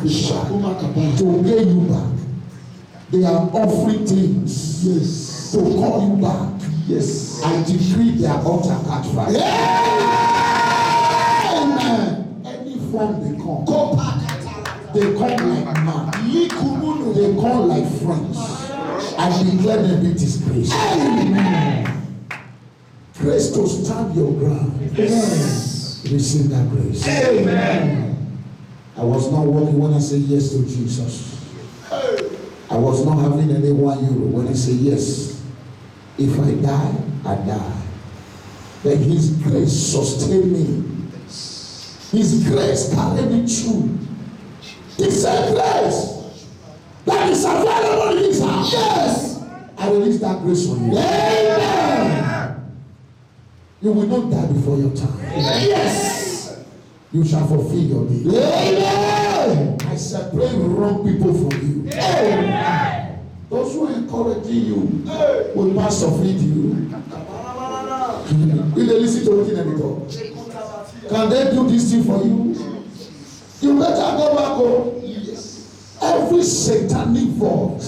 sacrifice to pay you back. They are offering things to call you back. Yes. I decree their altar catch fire. Amen. Any form they come. They come like man. They come like friends. I declare them be disgraced. Amen. Grace to stand your ground. Yes. Receive that grace. Amen. I was not working when I said yes to Jesus. I was not having any €1 when I say yes. If I die, I die. But His grace sustained me. His grace carried me through. The same grace that is available in His house. Yes. I release that grace on you. Amen. You will not die before your time. Yes. You shall fulfill your need. Amen. I separate wrong people from you. Amen. Those who are encouraging you will pass or feed you. Will they listen to what they talk? Can they do this thing for you? You better go back home. Yes. Every satanic voice,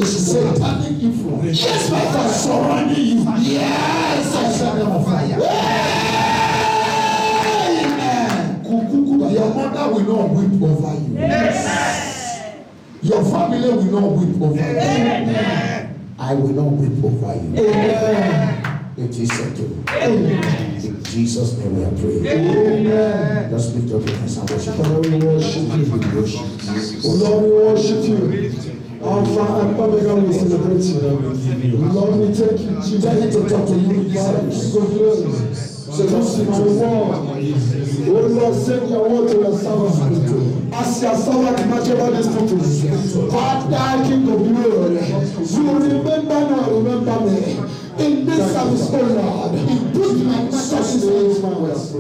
satanic influence, yes, my God, surrounding you. Yes, I set them on fire. Your mother will not weep over you. Yes. Your family will not weep over you. Amen. I will not weep over you. Amen. It is settled. Amen. In Jesus' name we are praying. Amen. Just lift up your hands and worship. Lord, we worship you. Lord, we worship you. Alpha and Omega, we celebrate you. Lord, we thank you. Tell him to talk to you. So this is my word. Oh Lord, send your word to your servant. As your servant imagine all these people. Father, King of glory, you remember now, remember me. In this service, oh Lord, put my success in His mouth.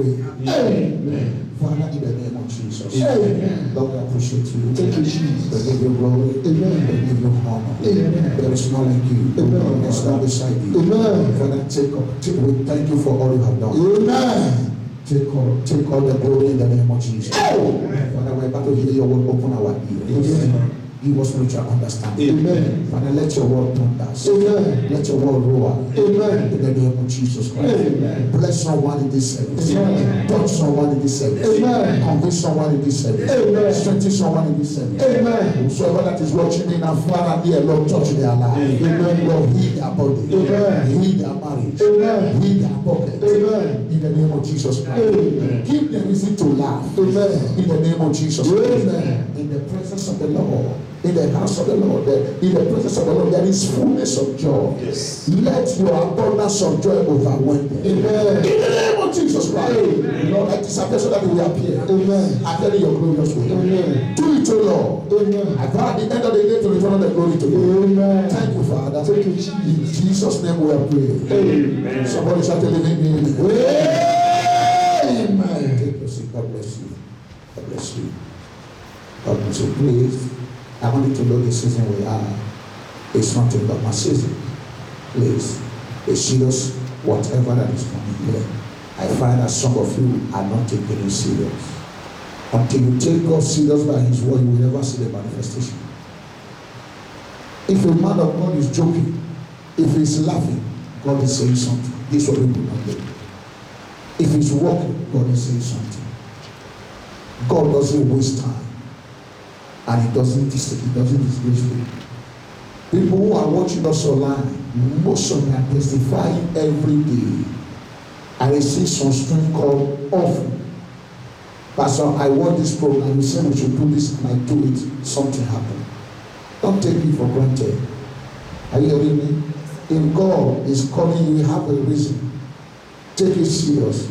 Amen. Father, in the name of Jesus. Amen. Lord, I appreciate you. Thank you, Jesus. I give you glory. Amen. I give you honor. Amen. There is none like you. Amen. There is none beside you. Amen. Father, we thank you for all you have done. Amen. Take all the glory in the name of Jesus. Amen. Father, we're about to hear your word. Open our ears. Amen. Give us spiritual understanding. Amen. Father, let your word thunder. Amen. Let your word roar. Amen. In the name of Jesus Christ. Amen. Bless someone in this service. Amen. Touch someone in this service. Amen. Convince someone in this service. Amen. Strengthen someone in this service. Amen. Whosoever that is watching me now, far and near, Lord, touch their life. Amen. Lord, heal their body. Amen. Heal their marriage. Amen. Heal their pocket. Amen. In the name of Jesus Christ. Amen. Give them reason to laugh. Amen. In the name of Jesus Christ. Amen. In the presence of the Lord. In the house of the Lord, in the presence of the Lord, there is fullness of joy. Yes. Let your abundance of joy overwhelm them. Amen. In the name of Jesus Christ. Amen. Lord, I disappear so that it will appear. Amen. I tell you your glorious way. Amen. Do it, O Lord. Amen. I vow at the end of the day to return the glory to you. Amen. Thank you, Father. Thank you, Jesus. In Jesus' name we are praying. Amen. Somebody shout the living name. Amen. Take your seat. God bless you. God bless you. God bless you. Please. I want you to know the season we are. It's not a normal season. Please, be serious, whatever that is coming here. I find that some of you are not taking it serious. Until you take God serious by His word, you will never see the manifestation. If a man of God is joking, if he's laughing, God is saying something. This is what we do not do. If he's walking, God is saying something. God doesn't waste time. And it doesn't disgrace people. People who are watching us online, most of them are testifying every day. I receive some string called offering. Pastor, I want this program. You said we should do this, and I do it. Something happened. Don't take it for granted. Are you hearing me? If God is calling you, you have a reason. Take it serious.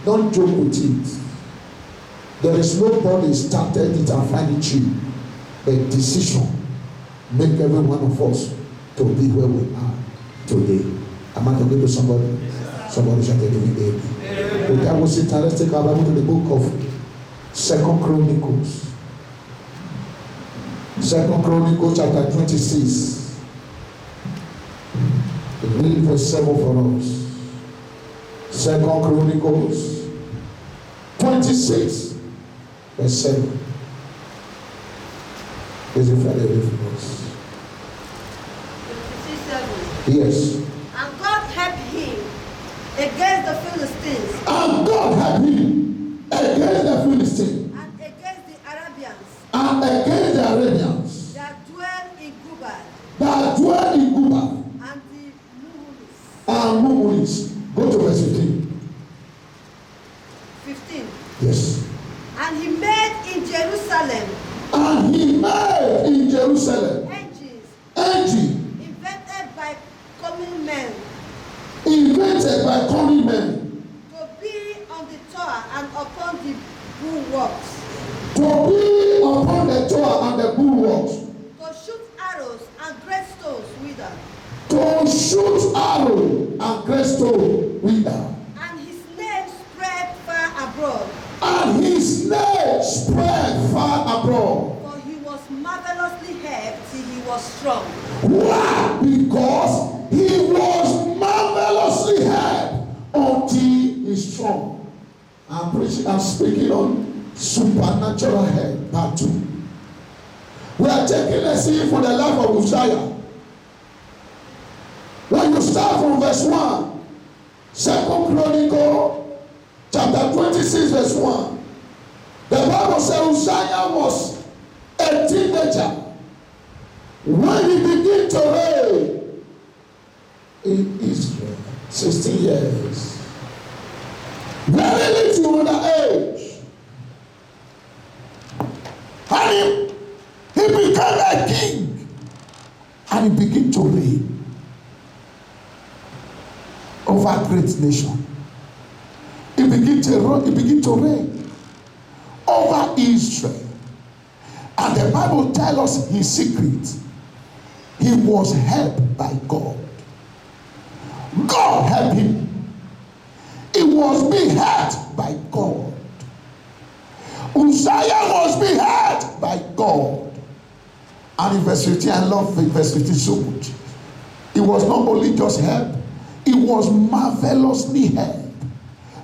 Don't joke with it. There is nobody started it and find it cheap. A decision make every one of us to be where we are today. Am I talking to somebody? Somebody should tell me, with that, we'll sit and let's take our Bible to the book of 2 Chronicles. 2 Chronicles chapter 26. Read verse 7 for us. 2 Chronicles 26 verse 7. Is it fairly difficult? 57. Yes. And God helped him against the Philistines. And God helped him against the Philistines. And against the Arabians. And against the Arabians. That dwell in Gubal. That dwell in Gubal. And the Muhulis. And Muhulis. Go to verse 15. 15. Yes. And he made in Jerusalem. And he made in Jerusalem engine invented by cunning men. Invented by cunning men. To be on the tower and upon the bulwarks. To be upon the tower and the bulwarks. To shoot arrows and great stones with them. To shoot arrows and great stones with them. And his name spread far abroad. And his name spread far abroad. For he was marvelously helped till he was strong. Why? Because he was marvelously helped until he's strong. I'm speaking on supernatural help, part 2. We are taking a scene from the life of Uzziah. When you start from verse 1, 2 Chronicles chapter 26 verse 1, the Bible says Uzziah was a teenager when he began to reign in Israel. 16 years. Very little underage. And he became a king. And he began to reign over a great nation. He began to reign over Israel. And the Bible tells us his secret. He was helped by God. God helped him. He was being helped by God. Uzziah was being helped by God. And in verse 15, I love verse 15 so much. It was not only just help, it was marvelously helped.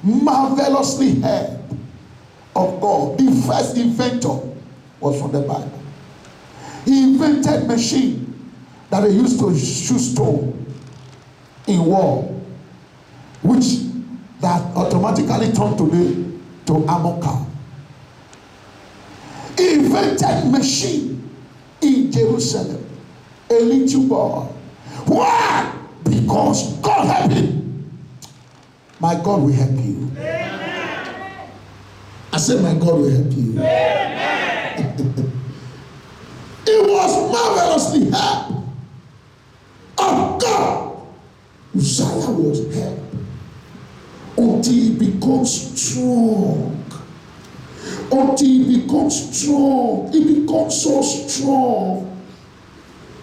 Marvelously helped of God. The first inventor was from the Bible. He invented machine that they used to shoot stone in war, which that automatically turned to armor car. He invented machine in Jerusalem, a little boy. Why? Because God helped him. My God will help you. Amen. I said, my God will help you. It was marvelously helped of God. Uzziah was helped until he becomes strong. Until he becomes strong. He becomes so strong.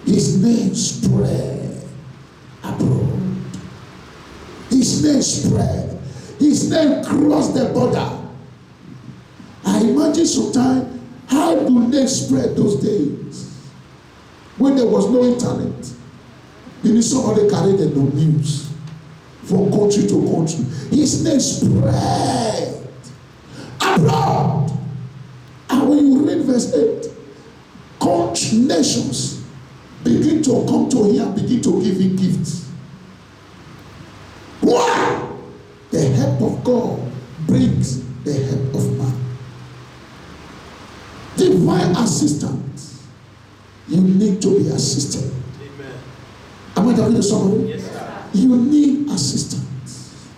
His name spread abroad. His name spread. His name crossed the border. I imagine sometimes, how do they spread those days? When there was no internet. You need somebody carry the news from country to country. His name spread abroad. And when you read verse 8, country, nations begin to come to him, begin to give him gifts. Why? The help of God brings the help of man. Divine assistance. You need to be assisted. Amen. Am I talking to somebody? Yes, sir. You need assistance.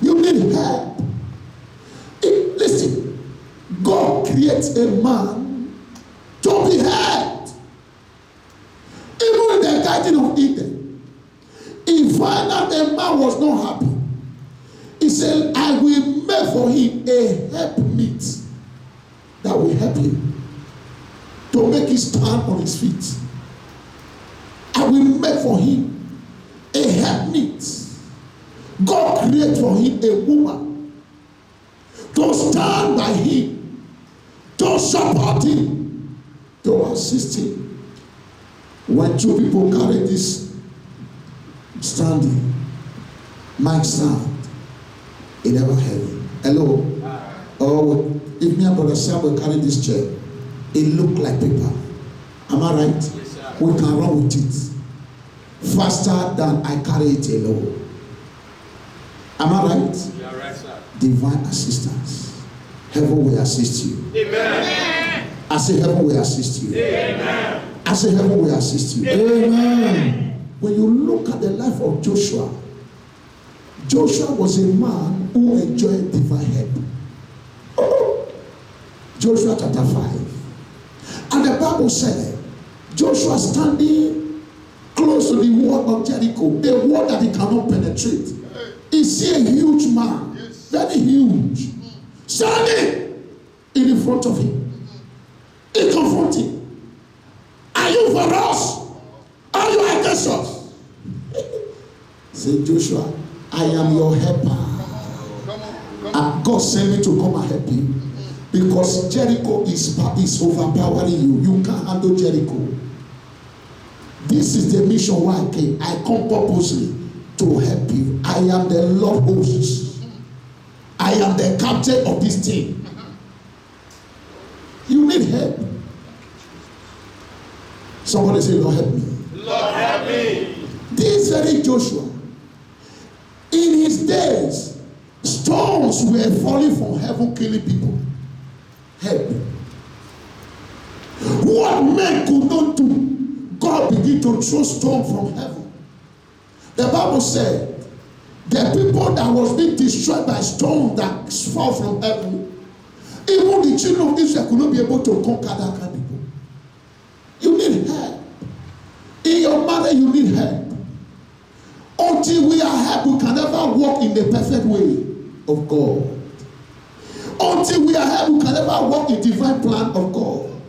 You need help. Listen, God creates a man to be helped. Even in the Garden of Eden, he found out the man was not happy. He said, I will make for him a helpmeet that will help him to make him stand on his feet. I will make for him a helpmeet. God created for him a woman to stand by him, to support him, to assist him. When two people carry this standing, mic stand, it never heavy. Hello? Oh, if me and Brother Sam will carry this chair, it look like paper. Am I right? Yes, sir. We can run with it faster than I carry it alone. Am I right? You are right, sir. Divine assistance. Heaven will assist you. Amen. I say heaven will assist you. Amen. I say heaven will assist you. Amen. When you look at the life of Joshua, Joshua was a man who enjoyed divine help. Joshua chapter 5. And the Bible said, Joshua standing close to the wall of Jericho, a wall that he cannot penetrate. He see a huge man, very huge, standing in the front of him. He confronts him. Are you for us? Are you against us? Say, Joshua, I am your helper. And God sent me to come and help you. Because Jericho is overpowering you. You can't handle Jericho. This is the mission why I came. I come purposely to help you. I am the Lord hosts. I am the captain of this team. You need help. Somebody say, Lord, help me. Lord, help me. This very Joshua, in his days, stones were falling from heaven, killing people. Help. What men could not do, God began to throw stone from heaven. The Bible said, the people that was being destroyed by stones that fall from heaven, even the children of Israel could not be able to conquer that kind of people. You need help. In your marriage, you need help. Until we are helped, we can never walk in the perfect way of God. Until we are helped, we can never walk in the divine plan of God.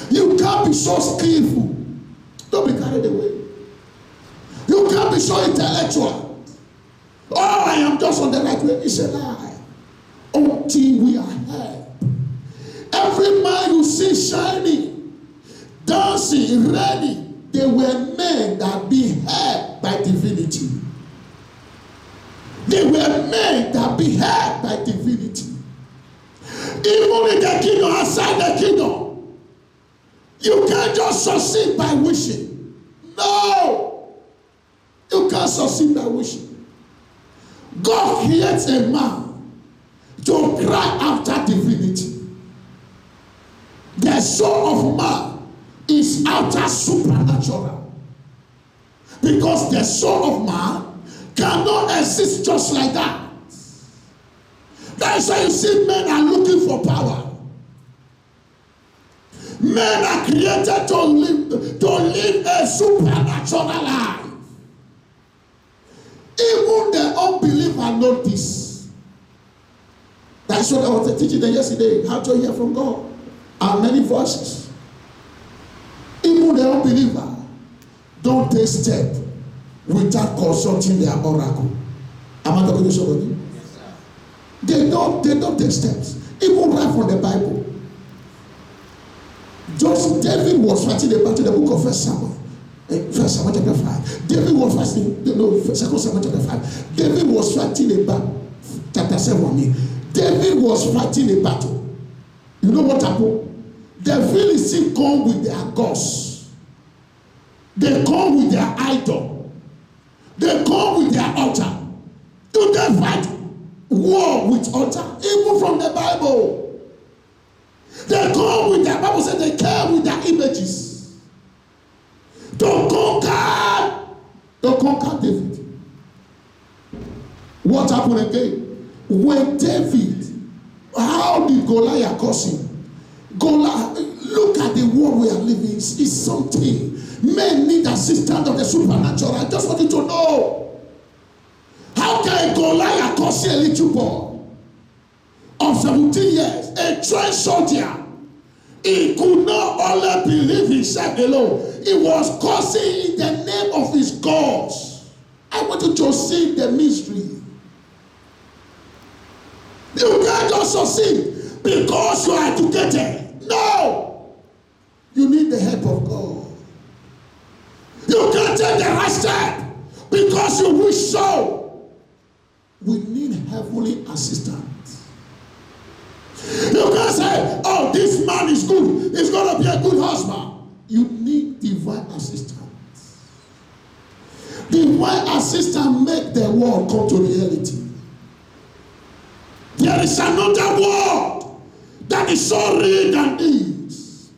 You can't be so skillful. Don't be carried away. You can't be so intellectual. Oh, I am just on the right way. It's a lie. Until we are helped. Every man you see shining, dancing, ready, they were men that be helped by divinity. They were men that be helped by divinity. Even in the kingdom, outside the kingdom, you can't just succeed by wishing. No! You can't succeed by wishing. God creates a man to cry after divinity. The soul of man is after supernatural. Because the soul of man cannot exist just like that. That's why you see men are looking for power. Men are created to live a supernatural life. Even the unbeliever know this. That's what I was teaching them yesterday. How to hear from God. And many voices. Even the unbeliever don't take step without consulting their oracle. Am I talking to somebody? They don't take steps. Even right from the Bible. Just David was fighting the battle in the book of 1 Samuel. 1 Samuel chapter 5. David was fighting, 2 Samuel chapter 5. David was fighting a battle. Chapter 7. David was fighting a battle. You know what happened? The Philistines come with their gods. They come with their idol. They come with their altar. Do they fight war with altar? Even from the Bible. They come with their, Bible said they came with their images. To conquer David. What happened again? When David, how did Goliath curse him? Goliath, look at the world we are living. It's something. Men need assistance of the supernatural. I just want you to know. How can Goliath curse a little boy of 17 years, a trained soldier? He could not only believe himself alone. He was cursing in the name of his gods. I want you to see the mystery. You can't just succeed because you are educated. No! You need the help of God. You can't take the right step because you wish so. We need heavenly assistance. You can't say, oh, this man is good. He's going to be a good husband. You need divine assistance. Divine assistance make the world come to reality. There is another world that is so real than this.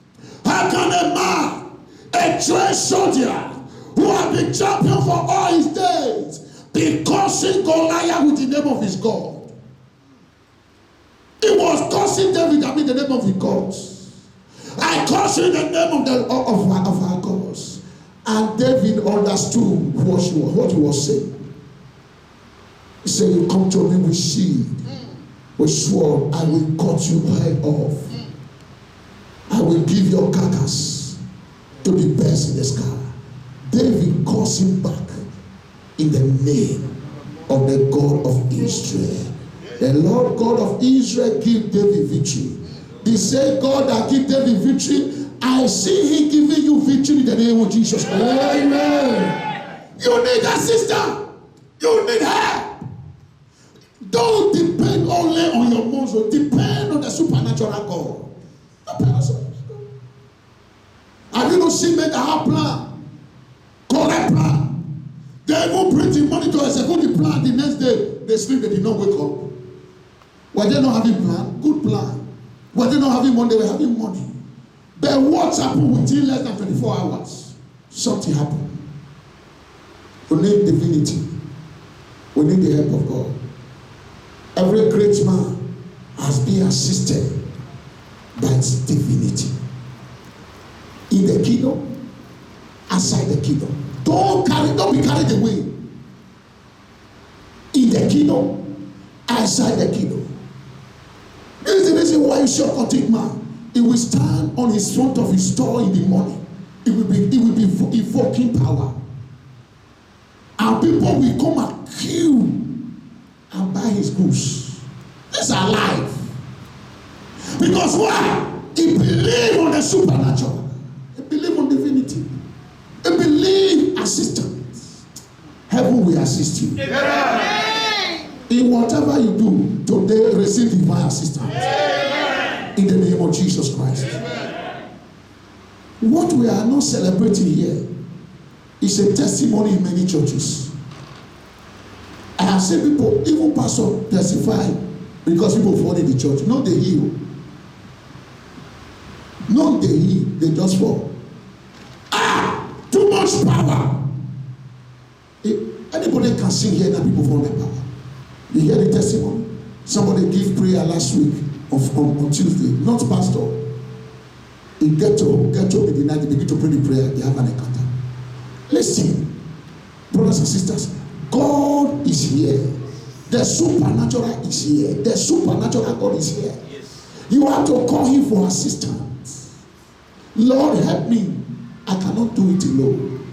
How can a man, a trained soldier, who has been champion for all his days, be cursing Goliath with the name of his God? He was cursing David, I mean the name of his gods. I curse in the name of our gods. And David understood what he was saying. He said, you come to me with shield, with sword, I will cut you head off. I will give your carcass to the birds in the sky. David calls him back in the name of the God of Israel. The Lord God of Israel give David victory. The same God that give David victory, I see He giving you victory in the name of Jesus. Amen. You need a sister. You need help. Don't depend only on your muscle. Depend on the supernatural God. Depend on supernatural God. Have you not seen men that have plan? Correct plan. They will bring the money to execute the plan. The next day, they sleep, they did not wake up. Were they not having plan? Good plan. Were they not having money? They were having money. But what happened within less than 24 hours? Something happened. We need divinity. We need the help of God. Every great man has been assisted by his divinity. In the kingdom, outside the kingdom. Don't be carried away. In the kingdom, outside the kingdom. This is the reason why you short-cutting man. He will stand on his front of his store in the morning. It will be evoking power. And people will come and queue and buy his goods. These are life. Because why? He believes on the supernatural. He believes on divinity. He believes assistance. Heaven will assist you. Amen. In whatever you do, today receive divine assistance. Amen. In the name of Jesus Christ. Amen. What we are not celebrating here is a testimony in many churches. I have seen people, even pastors, testify because people fall in the church. Not they heal. Not they heal, they just fall. Too much power. Anybody can sing here that people fall in power. You hear the testimony? Somebody give prayer last week on Tuesday, not pastor. He get up in the night, they begin to pray the prayer, they have an encounter. Listen, brothers and sisters, God is here. The supernatural is here. The supernatural God is here. Yes. You have to call Him for assistance. Lord, help me. I cannot do it alone.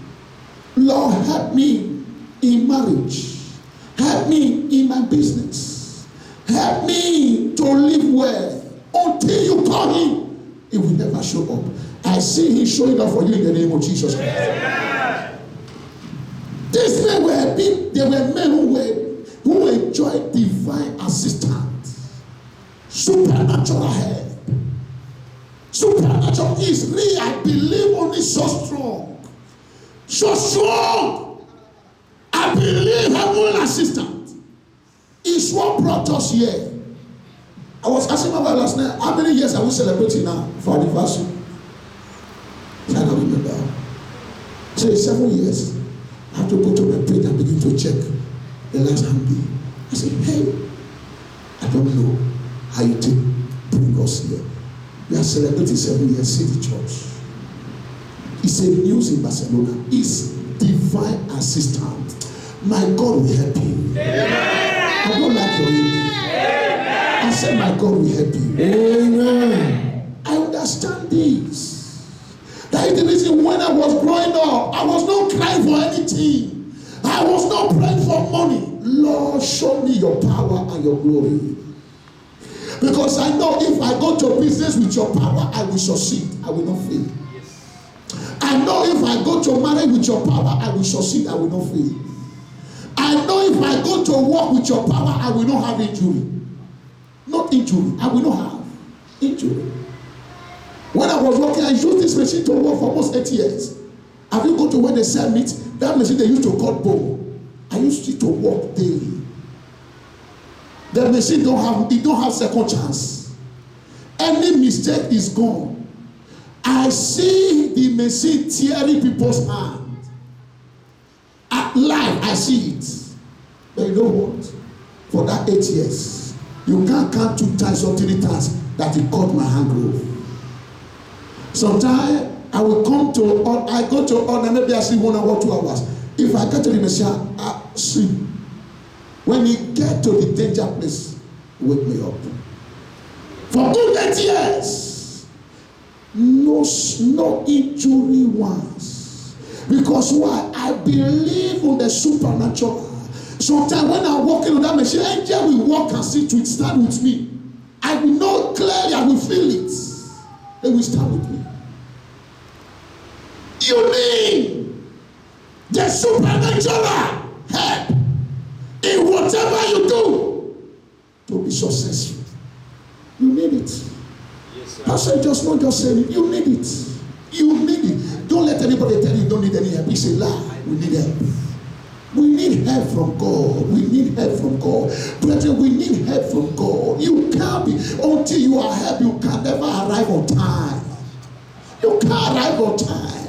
Lord, help me in marriage. Help me in my business. Help me to live well. Until you call Him, He will never show up. I see Him showing up for you in the name of Jesus Christ. Amen. These men were men who enjoyed divine assistance, supernatural help. Supernatural is real. I believe only so strong. So strong. I believe heavenly assistance is what brought us here. I was asking my wife last night, how many years are we celebrating now for anniversary? I don't remember. So 7 years. I have to go to my page and begin to check the last handy. I said, hey, I don't know how you take bring us here. We are celebrating 7 years, City Church. It's a news in Barcelona. It's divine assistance. My God will help you. Amen. I don't like your amen. Amen. I said, my God will help you. Amen. I understand this. That is the reason when I was growing up, I was not crying for anything. I was not praying for money. Lord, show me your power and your glory. Because I know if I go to business with your power, I will succeed. I will not fail. Yes. I know if I go to marriage with your power, I will succeed. I will not fail. I know if I go to work with your power, I will not have injury. Not injury. I will not have injury. When I was working, I used this machine to work for almost 8 years. Have you gone to where they sell meat? That machine they used to cut bone. I used it to work daily. The machine don't have second chance. Any mistake is gone. I see the machine tearing people's hand. At life, I see it. But you know what? For that 8 years, you can't count 2 times or 3 times that he cut my hand off. Sometimes I will I go to order, maybe I sleep 1 hour, 2 hours. If I get to the machine, I sleep. When he get to the danger place, wake me up. For good 8 years, no injury once. Because why? I believe in the supernatural. Sometimes when I'm walking on that machine, angel will walk and sit with, stand with me. I will know clearly, I will feel it. They will stand with me. You need the supernatural help in whatever you do to be successful. You need it. Yes, sir. Pastor, just not just saying it. You need it. You need it. Don't let anybody tell you you don't need any help. It's a lie. We need help. We need help from God. We need help from God. Brethren, we need help from God. You can't be, until you are helped, you can never arrive on time. You can't arrive on time.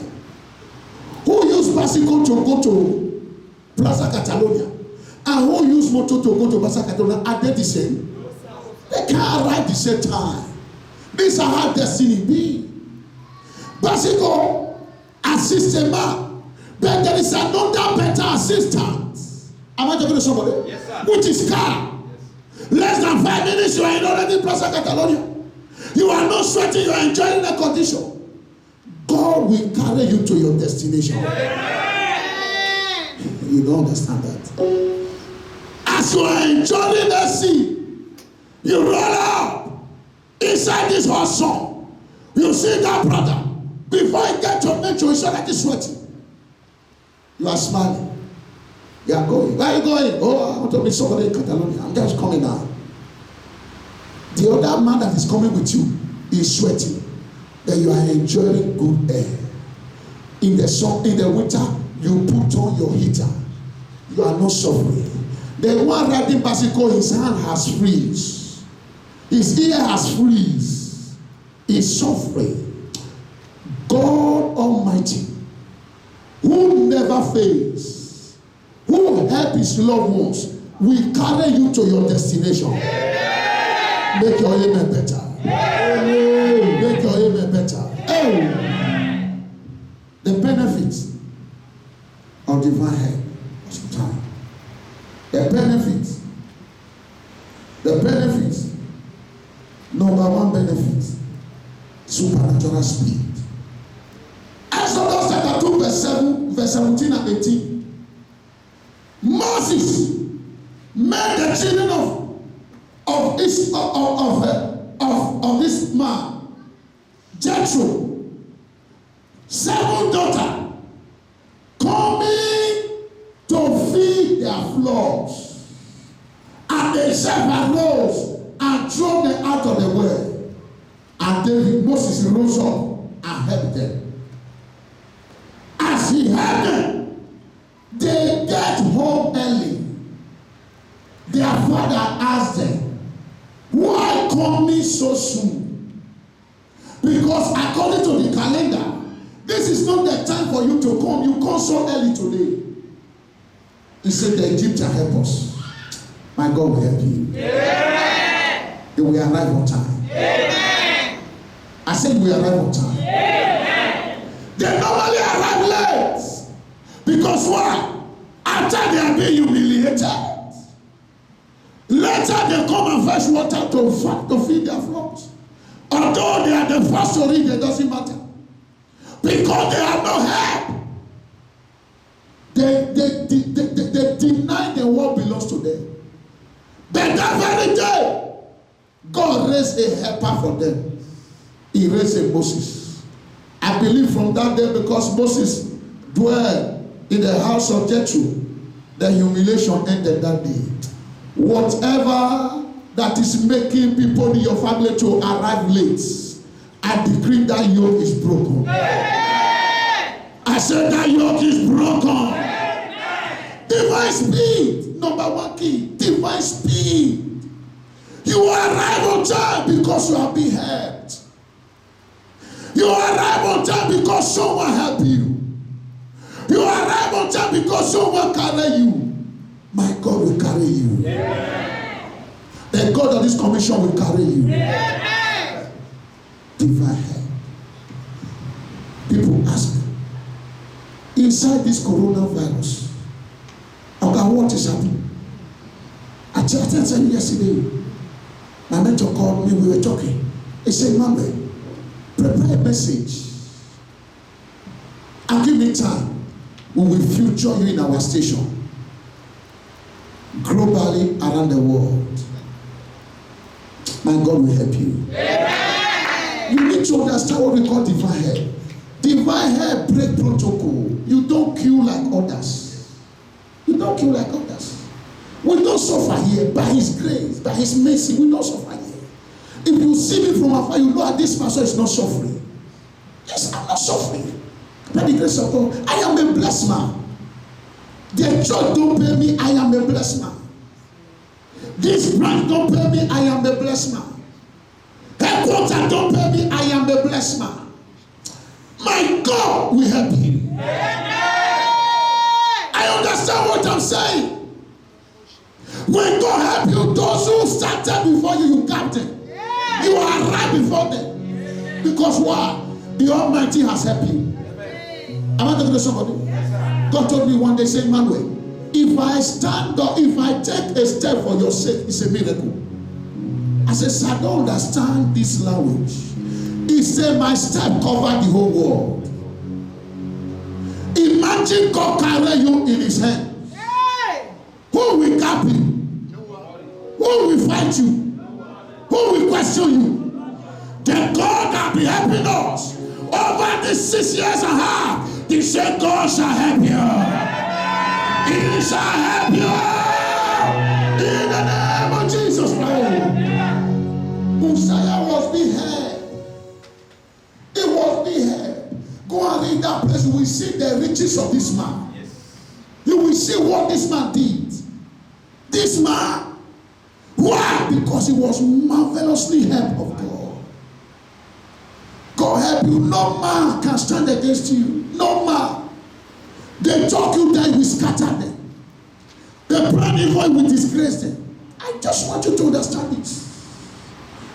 Who used bicycle to go to Plaza Catalonia? And who used motor to go to Plaza Catalonia? Are they the same? They can't arrive the same time. These are how destiny be. Bicycle assist a man. But there is another better assistant. Am I talking to somebody? Yes, sir. Which is car. Yes. Less than 5 minutes, you are in already Plaza Catalonia. You are not sweating, you are enjoying the condition. God will carry you to your destination. Amen. You don't understand that. As you are enjoying the sea, you roll up inside this hot sun. You see that brother. Before you get to make sure that he's sweating. You are smiling. You are going. Where are you going? Oh, I want to meet somebody in Catalonia. I'm just coming now. The other man that is coming with you is sweating. Then you are enjoying good air. In the sun, in the winter, you put on your heater. You are not suffering. The one riding bicycle, his hand has freeze. His ear has freeze. He's suffering. God Almighty, who never fails, who help his loved ones, will carry you to your destination. Amen. Make your amen better. Amen. Make your amen better. Amen. The benefits of divine help of time. The benefits. Number one benefit, supernatural speed. Exodus chapter 2 verse 17 and 18. Moses made the children of this man, Jethro, 7 daughters, coming to feed their flocks. And they served arose and threw them out of the well. And Moses rose up and helped them. As he helped them, they get home early. Their father asked them, why coming so soon? Because according to the calendar, this is not the time for you to come. You come so early today. He said, the Egyptian help us. My God will help you. Amen. You will arrive on time. Amen. I said we arrive on time. Amen. They normally arrive late. Because why? After they are being humiliated, later they come and fetch water to feed their flocks. Although they are the first to read, it doesn't matter. Because they have no help. They deny the what belongs to them. But that very day, God raised a helper for them. He raised a Moses. I believe from that day, because Moses dwelled in the house of Jethro, the humiliation ended that day. Whatever that is making people in your family to arrive late, I decree that yoke is broken. Divine speed. Number one key. Divine speed. You arrive on time because you have been helped. You arrive on time because someone helped you. You arrive on time because someone carry you. My God will carry you. The God of this commission will carry you. Divine help. People ask, inside this coronavirus, okay, what is happening? I said yesterday, my mentor called me, we were talking. He said, Mama, prepare a message and give me time. We will feature you in our station globally around the world. My God will help you. You need to understand what we call divine help. Divine help break protocol. You don't kill like others. You don't kill like others. We don't suffer here by His grace, by His mercy. We don't suffer here. If you see me from afar, you know that this person is not suffering. Yes, I'm not suffering. By the grace of God, I am a blessed man. The church don't pay me, I am a blessed man. This branch don't pay me, I am a blessed man. Headquarters don't pay me, I am a blessed man. My God will help you. I understand what I'm saying. When God help you, those who started before you, you captain. You are right before them. Because why? The Almighty has helped you. Am I talking to somebody? God told me one day, say, Manuel, if I stand up, if I take a step for your sake, it's a miracle. I said, sir, I don't understand this language. He said, my step covered the whole world. Imagine God carry you in His hand. Who will cap you? Who will fight you? Who will question you? The God that be helping us over the 6 years and a half. He said, God shall help you. He shall help you. In the name of Jesus Christ. Uzziah was being helped. It was being helped. Go and read that place. You will see the riches of this man. You will see what this man did. This man. Why? Because he was marvelously helped of God. God help you. No man can stand against you. No man. They talk you down, we scatter them. They plan evil, we disgrace them. I just want you to understand this.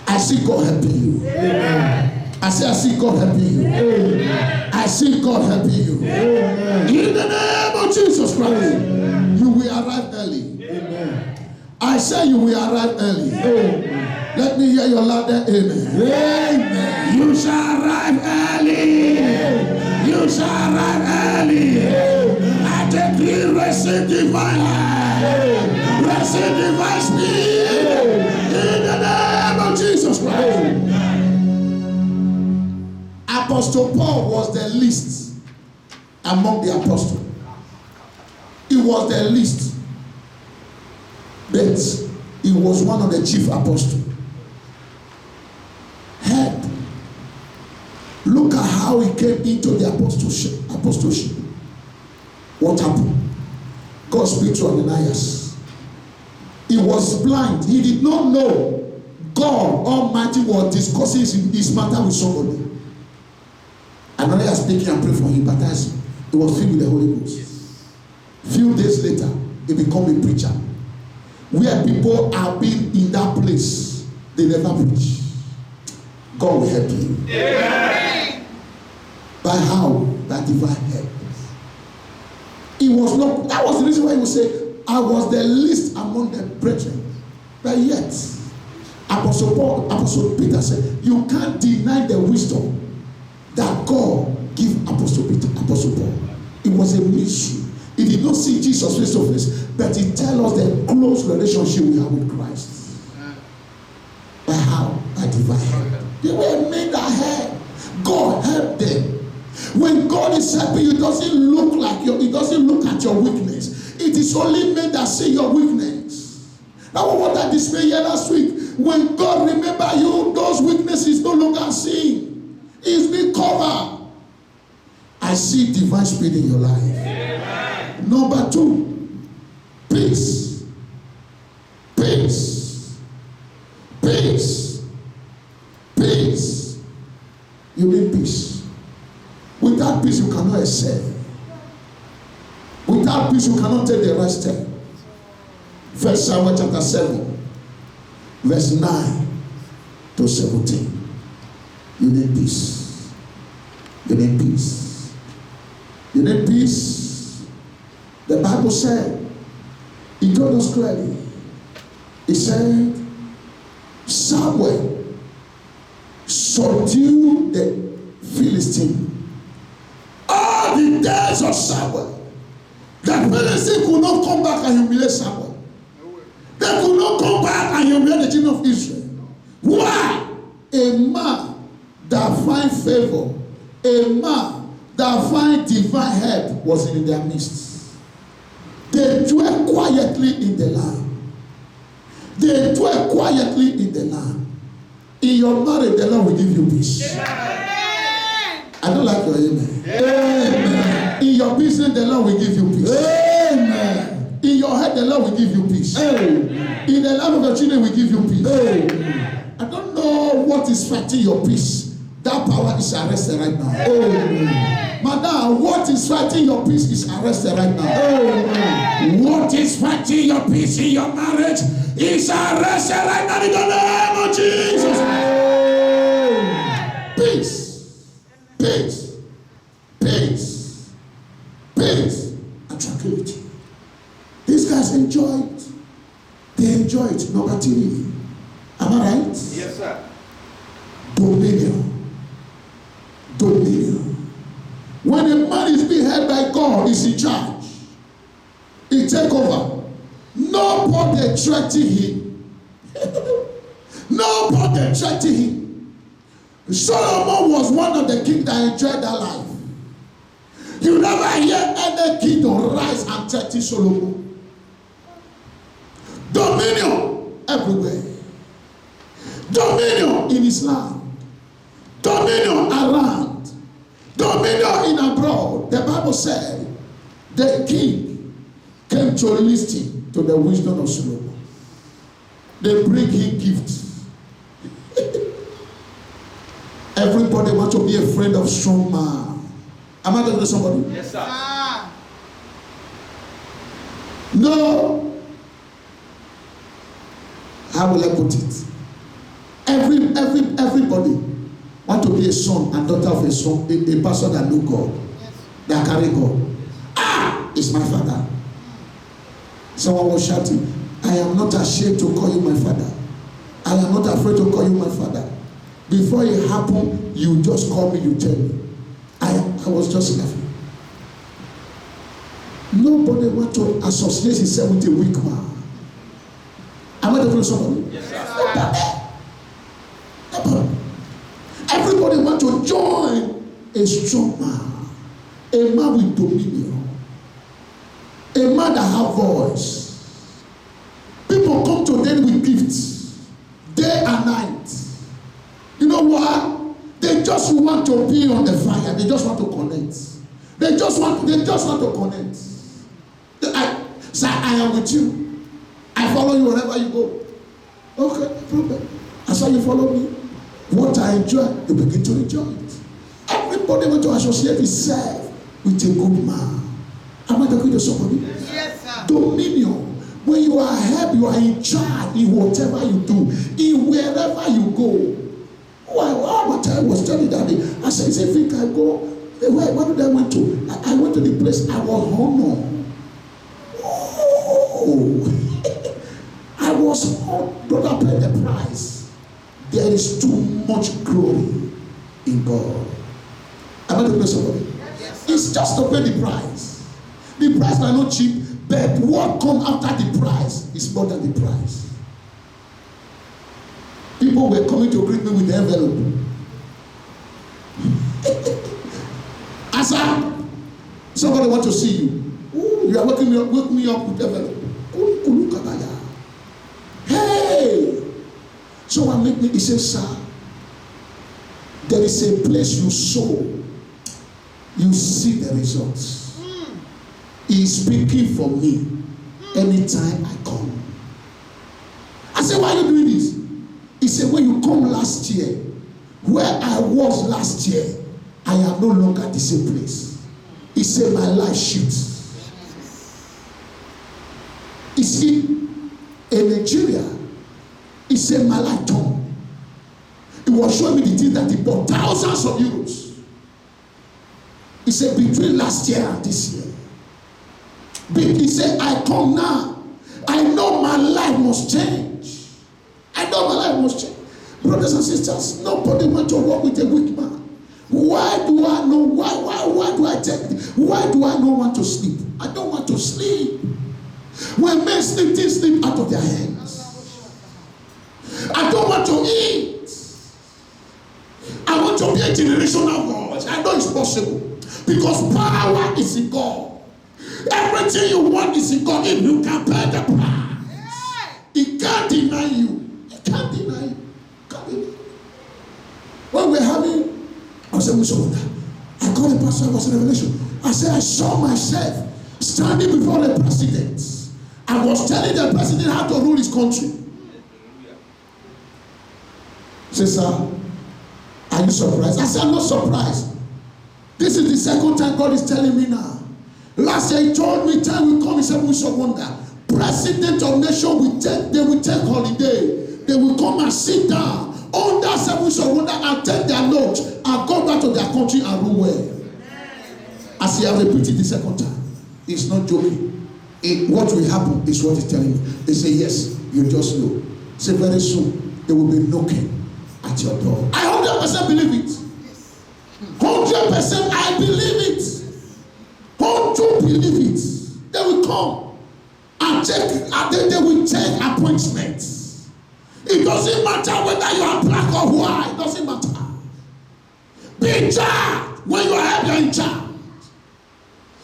I see God helping you. Amen. I see God helping you. Amen. I see God helping you. Amen. In the name of Jesus Christ, amen. You will arrive early. Amen. I say you will arrive early. Amen. Let me hear your louder amen. Amen. You shall arrive early. Amen. You shall arrive early. Amen. I decree receive divine help. Receive divine speed. Amen. In the name of Jesus Christ. Amen. Apostle Paul was the least among the apostles. He was the least. But he was one of the chief apostles. Head. Look at how he came into the apostleship. What happened? God spoke to Ananias. He was blind. He did not know God Almighty was discussing his matter with somebody. Ananias speaking and prayed for him, baptized him. He was filled with the Holy Ghost. Few days later, he became a preacher. Where people are being in that place, they never preach. God will help you. Yeah. By how? By divine help. It was not, that was the reason why he would say, I was the least among the brethren. But yet, Apostle Peter said, you can't deny the wisdom that God gave Apostle Paul. It was a mystery. He did not see Jesus face to face, but he tells us the close relationship we have with Christ. By how? By divine help. They were made ahead. God helped them. When God is helping you, it doesn't look at your weakness. It is only men that see your weakness. Now what I displayed here last week, when God remember you, those weaknesses no longer seen. It's been covered. I see divine speed in your life. Amen. Number 2, Peace. Peace. Peace. Peace. You need peace. Without peace, you cannot excel. Without peace, you cannot take the right step. 1 Samuel chapter 7, verse 9 to 17. You need peace. You need peace. You need peace. The Bible said, it told us clearly. It said, Samuel subdued the Philistine. All the days of Samuel, the Philistine could not come back and humiliate Samuel. They could not come back and humiliate the children of Israel. Why? A man that find favor, a man that find divine help was in their midst. They dwell quietly in the land. They dwell quietly in the land. In your marriage, the Lord will give you peace. Amen. I don't like your amen. Amen. In your business, the Lord will give you peace. Amen. In your head, the Lord will give you peace. Amen. In the life of your children, will give you peace. Amen. I don't know what is fighting your peace. That power is arrested right now. Amen. Madam, what is fighting your peace is arrested right now. Amen. What is fighting your peace in your marriage is arrested right now in the name of Jesus. Amen. Peace. Peace. Peace. Peace. And tranquility. These guys enjoy it. They enjoy it. Number 3. Am I right? Yes, sir. Dominion. Dominion. When a man is being held by God, he's in charge. He take over. Nobody threaten him. Nobody threaten him. Solomon was one of the kings that enjoyed that life. You never hear any kingdom rise and threaten Solomon. Dominion everywhere. Dominion in his land. Dominion around. Dominion in abroad. The Bible said the king came to listen to the wisdom of Solomon. They bring him gifts. Everybody wants to be a friend of strong man. Am I talking to somebody? Yes, sir. No. How will I put it? Everybody want to be a son and daughter of a son, a person that know God, that carry God. Ah, it's my father. Someone was shouting, I am not ashamed to call you my father. I am not afraid to call you my father. Before it happened, you just call me, you tell me. I was just laughing. Nobody want to associate himself with a weak man. Am I talking to somebody? Yes, sir. Nobody. Everybody want to join a strong man, a man with dominion, a man that have voice. People come to them with gifts, day and night. You know why? They just want to be on the fire. They just want to connect. They just want to connect. Say, I am with you. I follow you wherever you go. Okay, no problem. As long as you follow me, what I enjoy, you begin to enjoy it. Everybody want to associate himself with a good man. Am I talking to somebody? Yes, sir. Dominion. When you are help, you are in charge in whatever you do, in wherever you go. What I was telling Daddy, I said, if I go, where did I went to? I went to the place I was honored. Oh, I was honored. Brother, pay the price. There is too much glory in God. Am I talking to somebody? Yes, It's just to pay the price. The price are not cheap, but what comes after the price is more than the price. People were coming to greet me with the envelope. Asa, somebody want to see you. Ooh, you are waking me up with envelope. Hey! Someone make me, he says, sir, there is a place you sow. You see the results. He is speaking for me. anytime I come. I said, why are you doing this? He said, when you come last year, where I was last year, I am no longer at the same place. He said, my life shifts. You see, in Nigeria, he said, my life turned. He was showing me the thing that he bought thousands of euros. He said, between last year and this year. He said, I come now. I know my life must change. I know my life must change. Brothers and sisters, nobody wants to work with a weak man. Why do I know? Why do I not want to sleep? I don't want to sleep. When men sleep, they sleep out of their hands. I don't want to eat. I want to be a generational voice. I know it's possible. Because power is in God. Everything you want is in God. If you can pay the price, He can't deny you. He can't deny you. When we're having, I said, I called the pastor, I was in Revelation. I said, I saw myself standing before the president. I was telling the president how to rule his country. He said, sir, are you surprised? I said, I'm not surprised. This is the second time God is telling me now. Last year he told me, time will come, he said, we shall wonder. President of nation they will take holiday. They will come and sit down under 7 shall wonder and take their notes and go back to their country and rule well. As he has repeated the second time, he's not joking. What will happen is what he's telling me. They say, yes, you just know. Say very soon they will be knocking at your door. I 100% believe it. 100% I believe it. Don't you believe it? They will come and they will take appointments. It doesn't matter whether you are black or white. It doesn't matter. Be in charge. When you are help, you are in charge.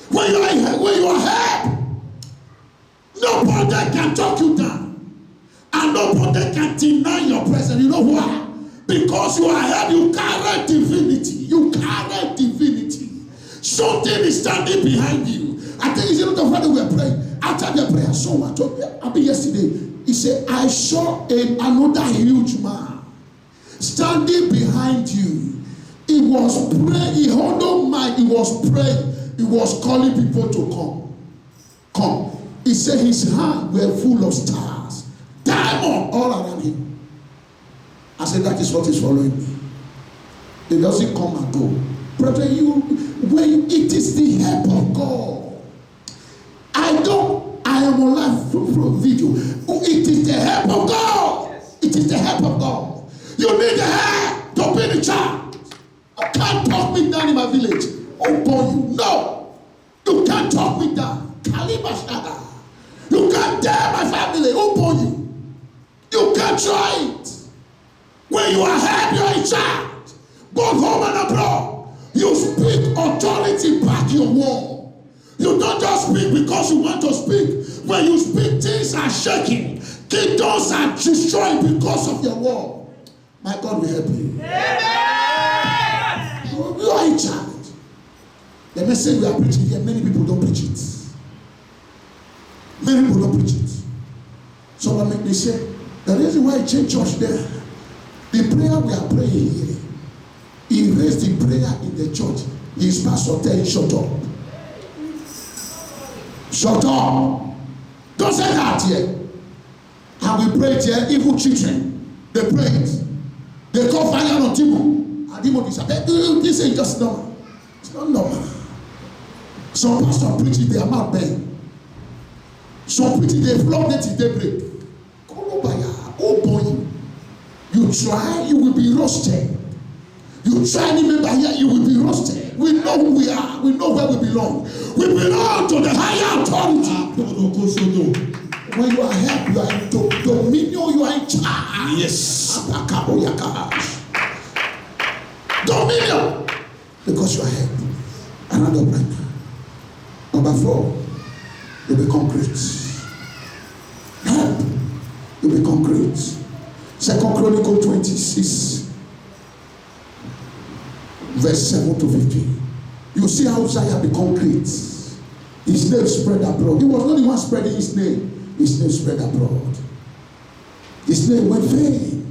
When you are help, nobody can talk you down. And nobody can deny your presence. You know why? Because you are help, you carry divinity. You carry divinity. Something is standing behind you. I think it's not the Friday we were praying. After the prayer, someone told me, I mean yesterday, he said, I saw another huge man standing behind you. He was praying, he had no mind, he was praying, he was calling people to come. He said his hands were full of stars, diamond all around him. I said, that is what is following me. It doesn't come and go. Brother, when it is the help of God. I am on live video. It is the help of God. It is the help of God. You need the help to be the child. You can't talk me down in my village. Oh boy, no. You can't talk me down. Kalibashada. You can't dare my family. Oh boy, you can't try it. When you are help, you are in charge. Both home and abroad. You speak authority back your wall. You don't just speak because you want to speak. When you speak, things are shaking. Kingdoms are destroyed because of your word. My God will help you. Amen. You are in charge. The message we are preaching here, many people don't preach it. Many people don't preach it. Someone make me say, the reason why I change church there, the prayer we are praying here, he raised the prayer in the church. His pastor tell him, shut up. Shut up. Don't say that here. And we prayed here, evil children, they prayed. They call fire on demon. And demon disappeared. This is just normal. It's not normal. Some pastor preaching, they are not bad. Some preaching, they flog it till daybreak. Oh boy. You try, you will be roasted. You try any member here, you will be roasted. We know who we are. We know where we belong. We belong to the higher authority. When you are help, you are in dominion, you are in charge. Yes. Dominion. Because you are help. Another brand. Number 4, you become great. Help. You become great. 2 Chronicles 26. Verse 7 to 15. You see how Uzziah become great. His name spread abroad. He was not the one spreading his name. His name spread abroad. His name went fame.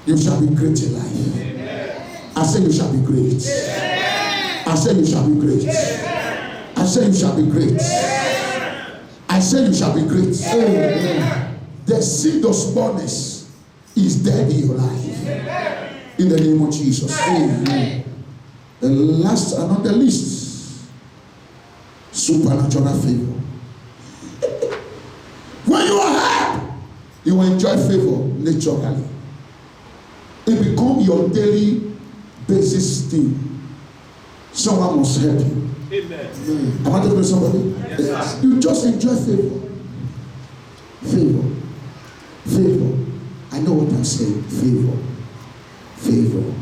You shall be great in life. Amen. I say you shall be great. Amen. I say you shall be great. Amen. I say you shall be great. Amen. I say you shall be great. Amen. The seed of smallness is dead in your life. Amen. In the name of Jesus. Amen. The last and on the list, supernatural favor. When you are happy, you will enjoy favor naturally. It becomes your daily basis thing. Someone must help you. Amen. Am I talking to somebody? Yes. You just enjoy favor. Favor. Favor. I know what I'm saying. Favor. Favor.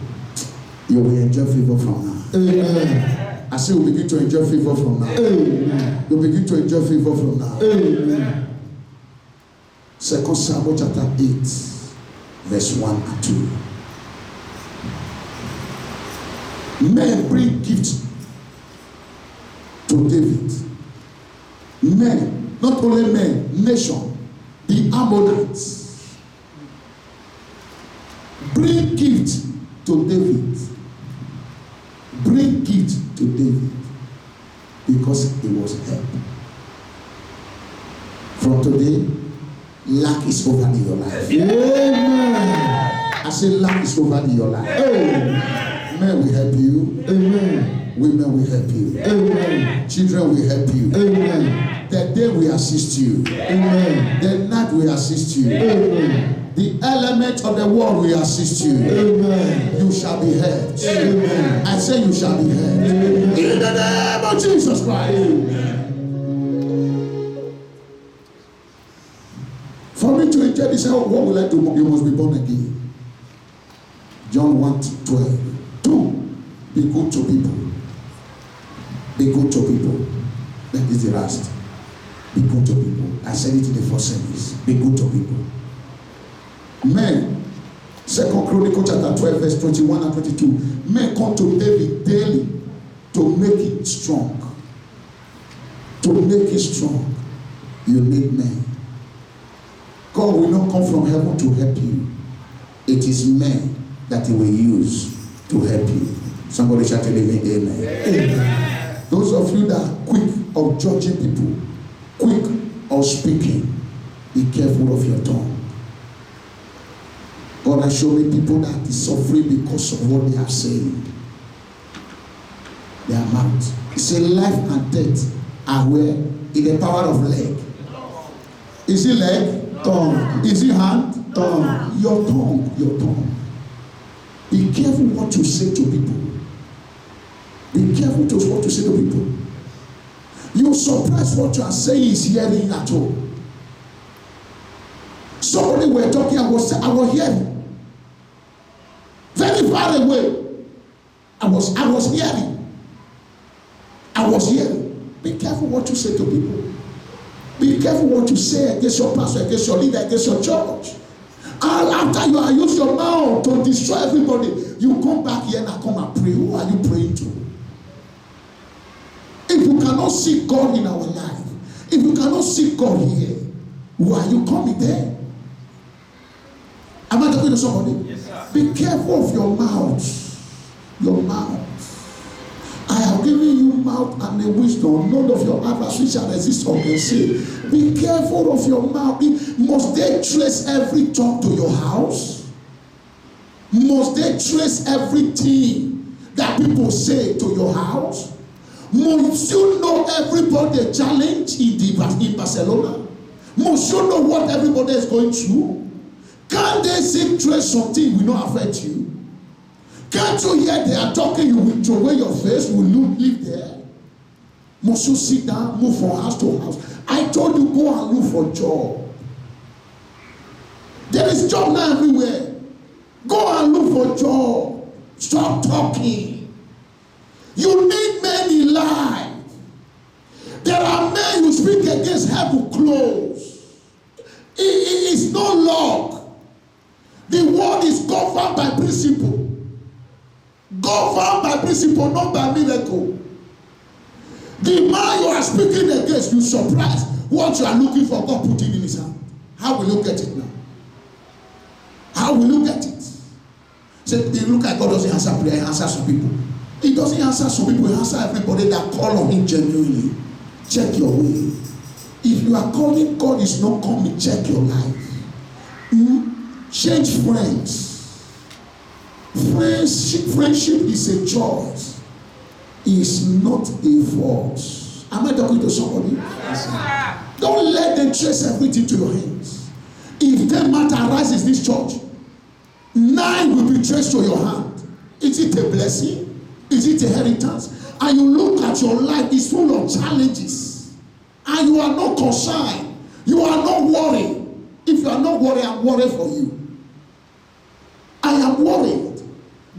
You will enjoy favor from now. Amen. I say you begin to enjoy favor from now. Amen. You begin to enjoy favor from now. Amen. 2 Samuel chapter 8, verse 1 and 2. Men bring gifts to David. Men, not only men, nation, the Ammonites, bring gifts to David. Bring gifts to David because he was helped. From today, lack is over in your life. Amen. I say lack is over in your life. Amen. Men will help you. Amen. Women will help you. Amen. Children will help you. Amen. The day will assist you. Amen. The night will assist you. Amen. The element of the world will assist you. Amen. You shall be helped. Amen. I say you shall be helped. Amen. In the name of Jesus Christ. Amen. For me to enjoy this, what will I do? You must be born again. John 1:12. 2. Be good to people. Be good to people. That is the last. Be good to people. I said it in the first service. Be good to people. Men, 2 Chronicles chapter 12, verse 21 and 22. Men come to David daily to make it strong. To make it strong, you need men. God will not come from heaven to help you. It is men that he will use to help you. Somebody shout amen. Amen. Those of you that are quick of judging people, quick of speaking, be careful of your tongue. God has shown me people that is suffering because of what they are saying. Their mouth. He said life and death are where? In the power of leg. Is it leg? Tongue. Is it hand? Tongue. Your tongue. Your tongue. Be careful what you say to people. Be careful to what you say to people. You're surprised what you are saying is hearing at all. Somebody were talking, I was hearing. Very far away. I was hearing. I was hearing. Be careful what you say to people. Be careful what you say against your pastor, against your leader, against your church. And after you have used your mouth to destroy everybody, you come back here and come and pray. Who are you praying to? If you cannot seek God in our life, if you cannot seek God here, why are you coming there? Am I talking to somebody? Yes, sir. Be careful of your mouth. Your mouth. I have given you mouth and a wisdom. None of your adversaries shall resist or say. Be careful of your mouth. Must they trace every talk to your house? Must they trace everything that people say to your house? Must you know everybody challenge in Barcelona? Must you know what everybody is going through? Can't they see trace something will not affect you? Can't you hear they are talking, you will throw away your face, will you live there? Must you sit down, move from house to house? I told you, go and look for job. There is job now everywhere. Go and look for job. Stop talking. You need men in life. There are men who speak against heaven close. It is no luck. The world is governed by principle. Governed by principle, not by miracle. The man you are speaking against, you surprise what you are looking for, God put it in his hand. How will you get it now? How will you get it? Say, you look at God doesn't answer prayer, he answers some people. He doesn't answer some people, he answers everybody that call on him genuinely. Check your way. If you are calling, God is not coming, check your life. Change friends. Friendship is a choice. It's not a force. Am I talking to somebody? Yes, don't let them trace everything to your hands. If 10 matter arises in this church, 9 will be traced to your hand. Is it a blessing? Is it a inheritance? And you look at your life, it's full of challenges. And you are not concerned. You are not worried. If you are not worried, I'm worried for you. I am worried.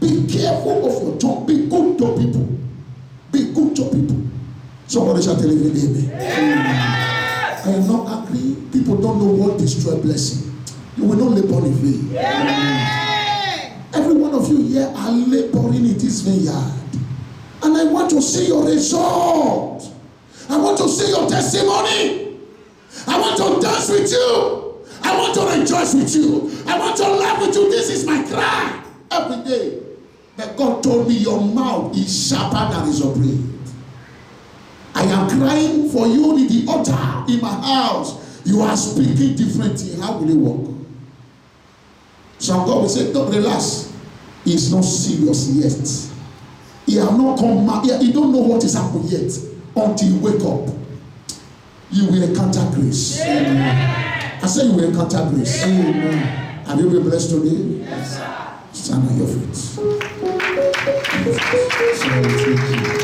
Be careful of your tongue. Be good to people. Be good to people. Somebody shall tell you, amen. I am not angry. People don't know what destroy blessing. You will not labor in vain. Every one of you here are laboring in this vineyard. And I want to see your result. I want to see your testimony. I want to dance with you. I want to rejoice with you. I want to laugh with you. This is my cry every day. But God told me your mouth is sharper than razor blade. I am crying for you in the altar in my house. You are speaking differently. How will it work? Some God will say, don't relax. He's not serious yet. He have not come out. He don't know what is happening yet. Until you wake up, you will encounter grace. Amen. I say you will encounter grace. Amen. Have you been blessed today? Yes, sir. Stand on your feet.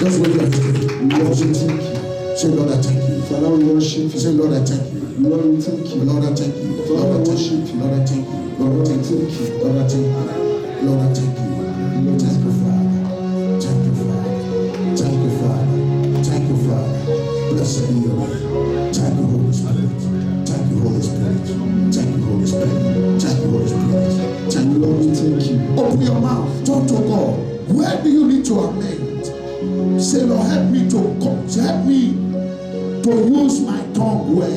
Just wave your hands. Say, Lord, I thank you. Father, we worship you. Say, Lord, I thank you. Lord, we thank you. Lord, I thank you. Lord, I worship you. Lord, I thank you. Lord, I thank you. Lord, I thank you. Lord, I thank you. Lord, thank you, Father. Thank you, Father. Thank you, Father. Thank you, Father. Blessed be your name. Thank you, Holy Spirit. Thank you, Holy Spirit. Thank you, Holy Spirit. Thank you, Holy Spirit. Thank you, Lord. Thank you. Open your mouth. Talk to God. Where do you need to amend? Say, Lord, help me to use my tongue well.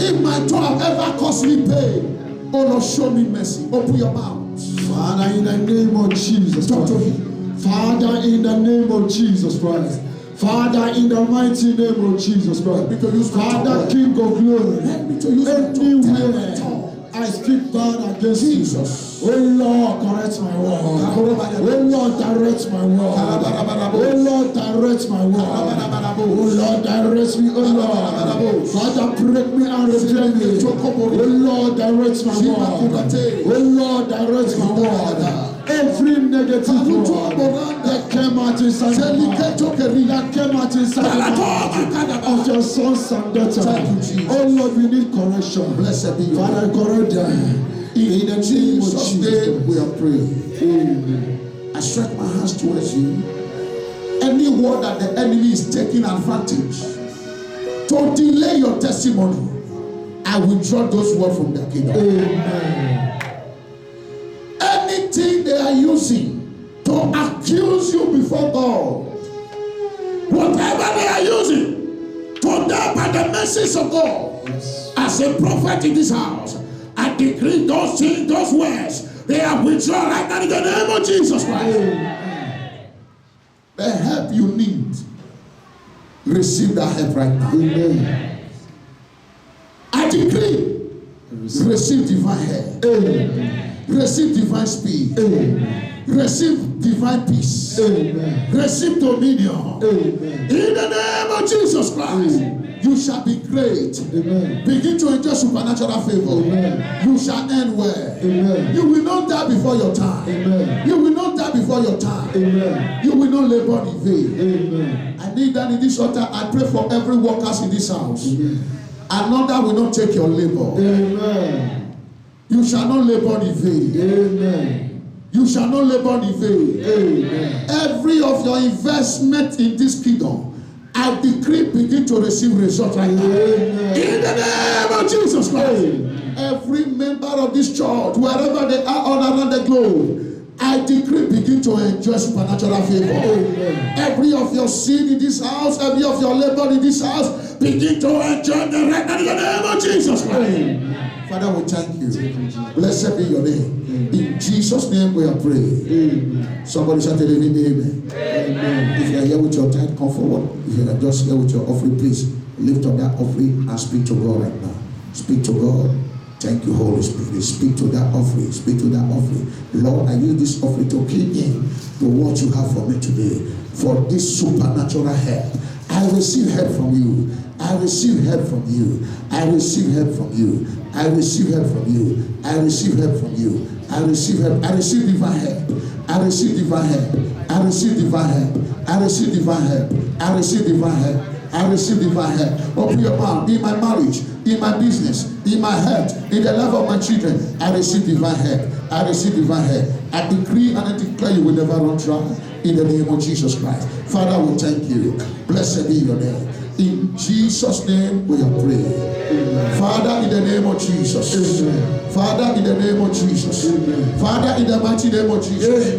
If my tongue have ever caused me pain, oh Lord, show me mercy. Open your mouth. Father, in the name of Jesus Talk Christ. to him. Father, in the name of Jesus Christ. Father, in the mighty name of Jesus Christ. Help me to use my tongue Father, well. King of glory. Help me to use my tongue. Anywhere I speak bad against Jesus. you. Oh Lord, correct my word. Oh Lord, direct my word. Oh Lord, direct my word. Oh Lord, direct me. Oh Lord, Father, break me and repair me. Oh Lord, direct my word. Oh Lord, direct my word. Every negative word that came out inside that came out inside of your sons and daughters. Oh Lord, we need correction. Blessed be your Father, correct them. In the name of Jesus, we are praying. Amen. I stretch my hands towards you. Any word that the enemy is taking advantage to delay your testimony, I withdraw those words from their kingdom. Amen. Anything they are using to accuse you before God, whatever they are using to die by the mercies of God, Yes. as a prophet in this house, I decree those things, those words, they are withdrawn right now in the name of Jesus Christ. Amen. The help you need, receive that help right now. Amen. I decree, receive divine help. Amen. Receive divine speed. Amen. Receive divine peace. Amen. Receive dominion. Amen. In the name of Jesus Christ, you shall be great. Amen. Begin to enjoy supernatural favor. Amen. You shall end well. Amen. You will not die before your time. Amen. You will not die before your time. Amen. You will not labor in vain. Amen. I need that in this altar. I pray for every workers in this house. Amen. Another will not take your labor. Amen. You shall not labor in vain. Amen. You shall not labor in vain. Amen. Every of your investment in this kingdom, I decree begin to receive results right now. Amen. In the name of Jesus Christ. Amen. Every member of this church, wherever they are all around the globe, I decree begin to enjoy supernatural favor. Amen. Every of of your seed in this house, every of your labor in this house, begin to enjoy the right now in the name of Jesus Christ. Father, we thank you. Blessed be your name. In Jesus' name we are praying. Somebody shout a living amen. If you are here with your tithe, come forward. If you are just here with your offering, please lift up that offering and speak to God right now. Speak to God. Thank you, Holy Spirit. Speak to that offering. Speak to that offering. Lord, I use this offering to key in to what you have for me today. For this supernatural help. I receive help from you. I receive help from you. I receive help from you. I receive help from you. I receive help from you. I receive help. I receive divine help. I receive divine help. I receive divine help. I receive divine help. I receive divine help. I receive divine help. Open your mouth. In my marriage, in my business, in my health, in the life of my children, I receive divine help. I receive divine help. I decree and I declare you will never run dry in the name of Jesus Christ. Father, we thank you. Blessed be your name. In Jesus' name we are praying. Father, in the name of Jesus. Father, in the name of Jesus. Father, in the mighty name of Jesus.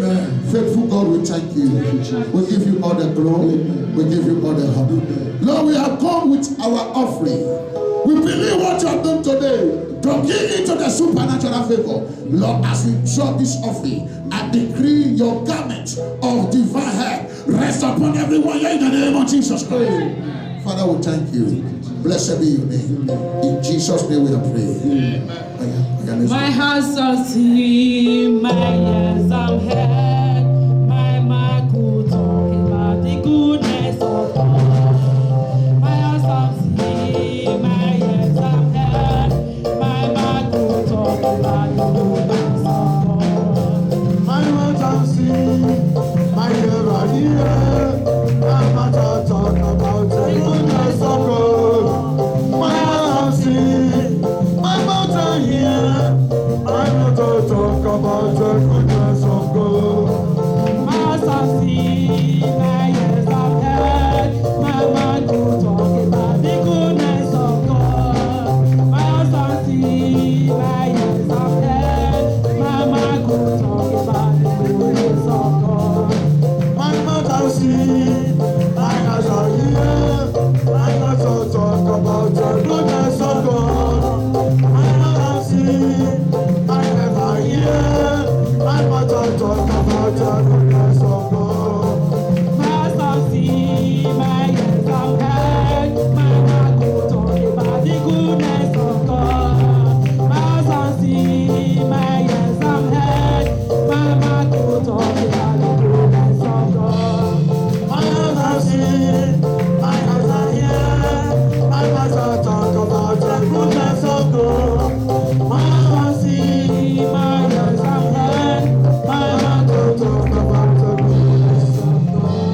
Faithful God, we thank you. We give you all the glory. We give you all the honor. Lord, we have come with our offering. We believe what you have done today to give into the supernatural favor. Lord, as we drop this offering, I decree your garment of divine help rest upon everyone here in the name of Jesus Christ. Father, we thank you. Blessed be your name. In Jesus' name we are praying. My hands are seen, my ears are heard, my mouth could talk about the goodness of God. My hands are seen, my ears are heard, my mouth could talk about the goodness of God. My mouth are seen, my ears are heard, my mouth talk about the goodness of God. My mouth sing, my mouth hear, my mouth talk about the goodness of God. My eyes have seen, my ears have heard, my mouth could talk about the goodness of God. My eyes have seen, my ears have heard, my mouth could talk about the goodness of God. My mouth has seen, my eyes are here, my mouth talk about the goodness of God. My mouth has seen, my ears are here, my mouth talk about the goodness of God. My eyes have seen, my ears have heard, my mouth could talk about the goodness of God. My eyes have seen, my ears have heard, my mouth could talk about the goodness of God. My eyes have seen, my eyes are here, my mouth talk about the goodness of God. My eyes have seen, my ears have heard, my mouth talk about the goodness of God.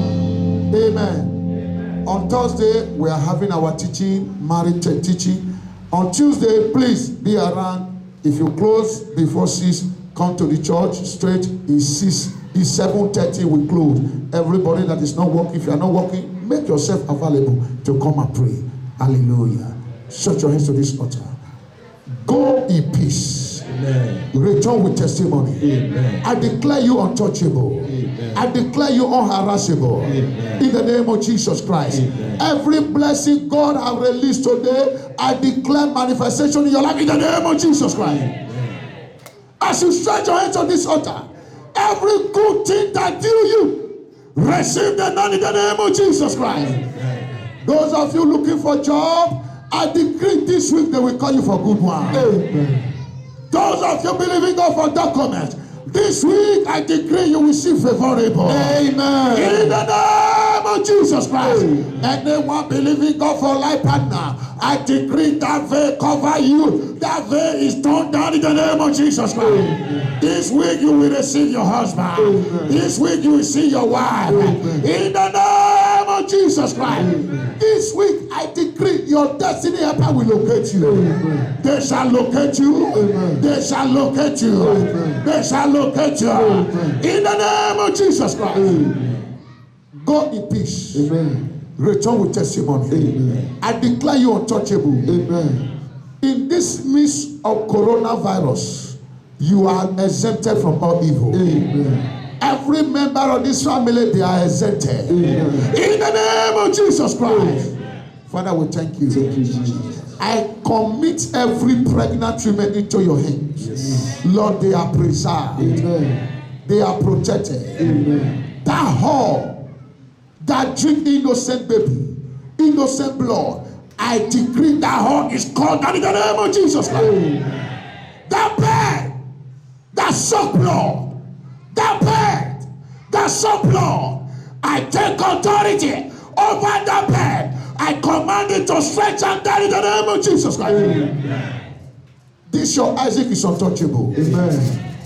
Amen. On Thursday, we are having our teaching, married teaching. On Tuesday, please be around. If you close before 6, come to the church straight. It's 7:30 we close. Everybody that is not working, if you are not working, make yourself available to come and pray. Hallelujah. Shut your hands to this altar. Go in peace. Amen. Return with testimony. Amen. I declare you untouchable. Amen. I declare you unharassable. Amen. In the name of Jesus Christ. Amen. Every blessing God has released today, I declare manifestation in your life in the name of Jesus Christ. Amen. As you stretch your hands on this altar, every good thing that do you, receive the none in the name of Jesus Christ. Amen. Those of you looking for a job, I decree this week they will call you for good one. Amen. Those of you believing God for documents, this week I decree you will see favorable. Amen. In the name of Jesus Christ. Amen. Anyone believing God for life partner, I decree that veil cover you. That veil is torn down in the name of Jesus Christ. Amen. This week you will receive your husband. Amen. This week you will see your wife. Amen. In the name of Jesus Christ. Amen. This week I decree your destiny helper will locate you. Amen. They shall locate you. Amen. They shall locate you. Amen. They shall locate you. Amen. In the name of Jesus Christ. Amen. Go in peace. Amen. Return with testimony. Amen. I declare you untouchable. Amen. In this midst of coronavirus, you are exempted from all evil. Amen. Every member of this family, they are exempted. In the name of Jesus Christ. Father, we thank you. Thank you, Jesus. I commit every pregnant woman into your hands. Yes. Lord, they are preserved. Amen. They are protected. Amen. That whore that drink innocent baby, innocent blood, I decree that whore is called down in the name of Jesus Christ. That bed, that suck blood, that bed, that suck blood, I take authority over that bed. I command it to stretch and down in the name of Jesus Christ. This your Isaac is untouchable. Amen.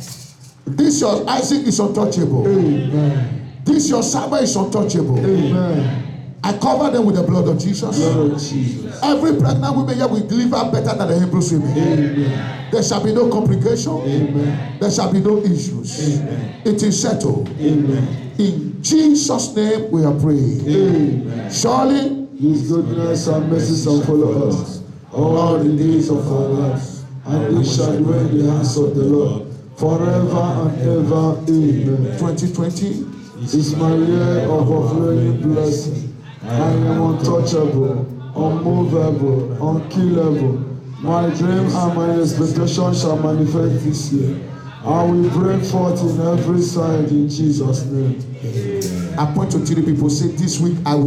This your Isaac is untouchable. Amen. This your Saba is untouchable. Amen. I cover them with the blood of Jesus. Blood of Jesus. Every pregnant woman here will deliver better than the Hebrew women. Amen. There shall be no complication. Amen. There shall be no issues. Amen. It is settled. Amen. In Jesus' name we are praying. Amen. Surely His goodness and mercy shall follow us all the days of our lives, and we shall dwell in the house of the Lord forever and ever. Amen. 2020 It's my year of overflowing blessing. I am untouchable, unmovable, unkillable. My dream and my expectation shall manifest this year. I will break forth in every side in Jesus' name. I point to 3 people. Say this week I will